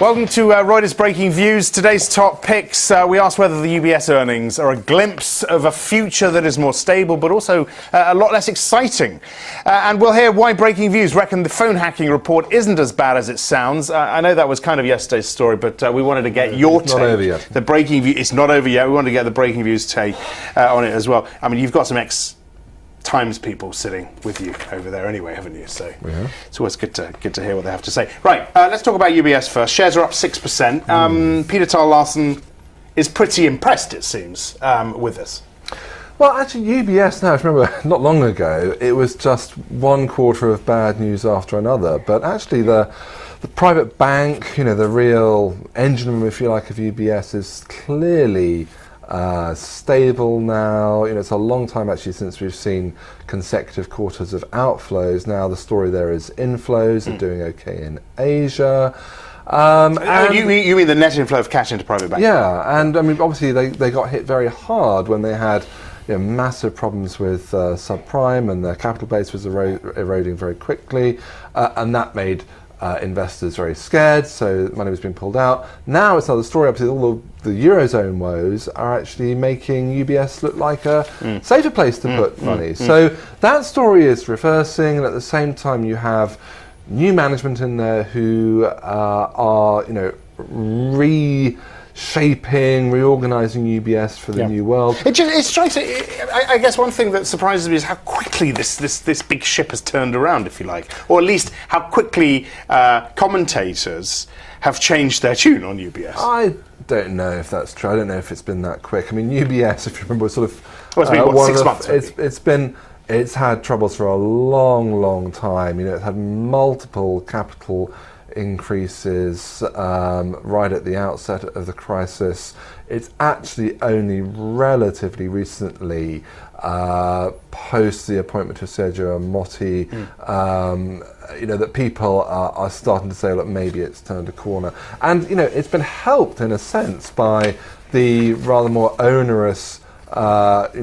Welcome to Reuters Breaking Views. Today's top picks, we asked whether the UBS earnings are a glimpse of a future that is more stable but also a lot less exciting. And we'll hear why Breaking Views reckon the phone hacking report isn't as bad as it sounds. I know that was kind of yesterday's story, but we wanted to get your take. Not over yet. The Breaking View, it's not over yet. We wanted to get the Breaking Views take on it as well. I mean, you've got some Times people sitting with you over there anyway, haven't you? So it's always good to hear what they have to say. Right, let's talk about UBS first. Shares are up 6%. Peter Tarl-Larsen is pretty impressed, it seems, with this. Well, actually, UBS now, if you remember, not long ago, it was just one quarter of bad news after another. But actually, the private bank, the real engine room, if you like, of UBS is clearly stable now. It's a long time actually since we've seen consecutive quarters of outflows. Now the story there is inflows. They're doing okay in Asia. You mean the net inflow of cash into private banking? Yeah, and I mean obviously they got hit very hard when they had massive problems with subprime, and their capital base was eroding very quickly, and that made investors very scared, so money was being pulled out. Now it's another story. Obviously, all of the Eurozone woes are actually making UBS look like a safer place to put money. So that story is reversing, and at the same time you have new management in there who are reshaping, reorganising UBS for the new world. It strikes me. I guess one thing that surprises me is how quickly this big ship has turned around, if you like, or at least how quickly commentators have changed their tune on UBS. I don't know if that's true. I don't know if it's been that quick. I mean, UBS, if you remember, was sort of it's been 6 months. It's had troubles for a long time. It's had multiple capital increases right at the outset of the crisis. It's actually only relatively recently, post the appointment of Sergio Motti, that people are starting to say, look, maybe it's turned a corner. And it's been helped in a sense by the rather more onerous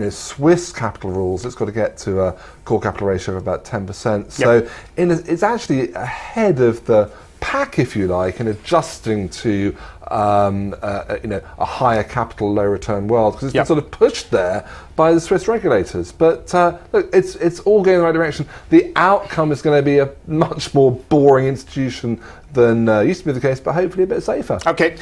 Swiss capital rules. It's got to get to a core capital ratio of about 10%. So it's actually ahead of the pack, if you like, in adjusting to a higher capital, low return world, because it's been sort of pushed there by the Swiss regulators. But look, it's all going in the right direction. The outcome is going to be a much more boring institution than used to be the case, but hopefully a bit safer. Okay,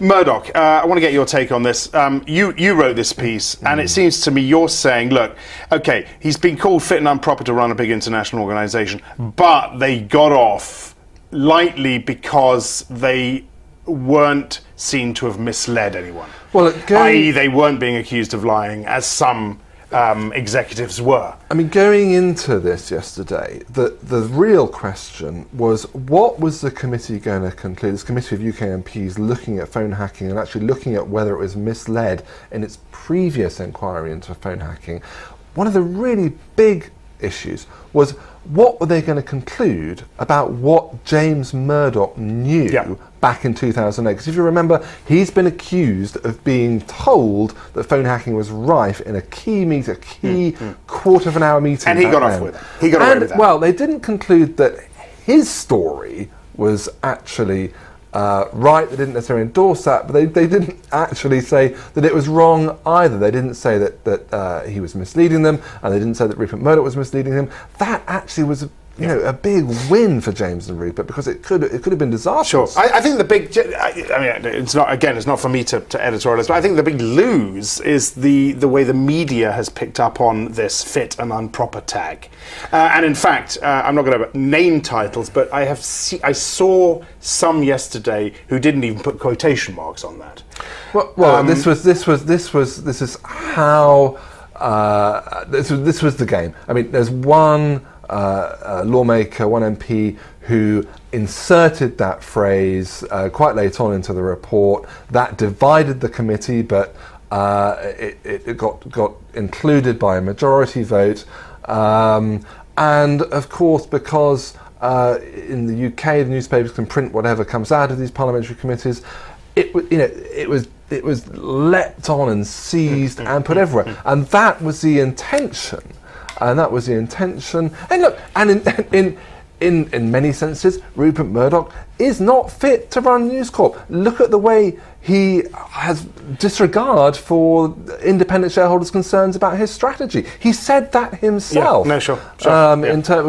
Murdoch, I want to get your take on this. You wrote this piece, and it seems to me you're saying, look, okay, he's been called fit and unproper to run a big international organisation, but they got off lightly because they weren't seen to have misled anyone. Well, i.e. they weren't being accused of lying, as some executives were. I mean, going into this yesterday, the real question was, what was the committee going to conclude? This committee of UK MPs looking at phone hacking and actually looking at whether it was misled in its previous inquiry into phone hacking. One of the really big issues was, what were they going to conclude about what James Murdoch knew back in 2008? Because if you remember, he's been accused of being told that phone hacking was rife in a key quarter of an hour meeting. And he got off with it. He got away with that. Well, they didn't conclude that his story was actually right. They didn't necessarily endorse that, but they didn't actually say that it was wrong either. They didn't say that he was misleading them, and they didn't say that Rupert Murdoch was misleading him. That actually was a big win for James and Rupert, because it could have been disastrous. Sure. I think the big, it's not for me to editorialise, but I think the big lose is the way the media has picked up on this fit and unproper tag. And in fact, I'm not going to name titles, but I saw some yesterday who didn't even put quotation marks on that. Well, this was how this was the game. I mean, there's one lawmaker, one MP, who inserted that phrase quite late on into the report. That divided the committee, but it got included by a majority vote. And of course, because in the UK the newspapers can print whatever comes out of these parliamentary committees, it was leapt on and seized and put everywhere, and that was the intention. And look, and in many senses, Rupert Murdoch is not fit to run News Corp. Look at the way he has disregard for independent shareholders' concerns about his strategy. He said that himself. Yeah, no, sure.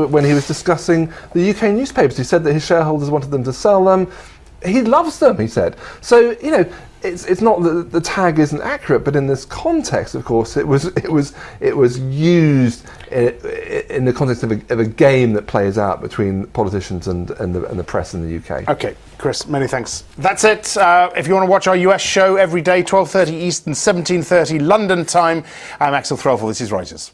When he was discussing the UK newspapers, he said that his shareholders wanted them to sell them. He loves them, he said. So, you know, it's not that the tag isn't accurate, but in this context, of course, it was used in the context of a game that plays out between politicians and the press in the UK. Okay, Chris, many thanks. That's it. If you want to watch our US show every day, 12:30 Eastern, 17:30 London time, I'm Axel Threlfall. This is Reuters.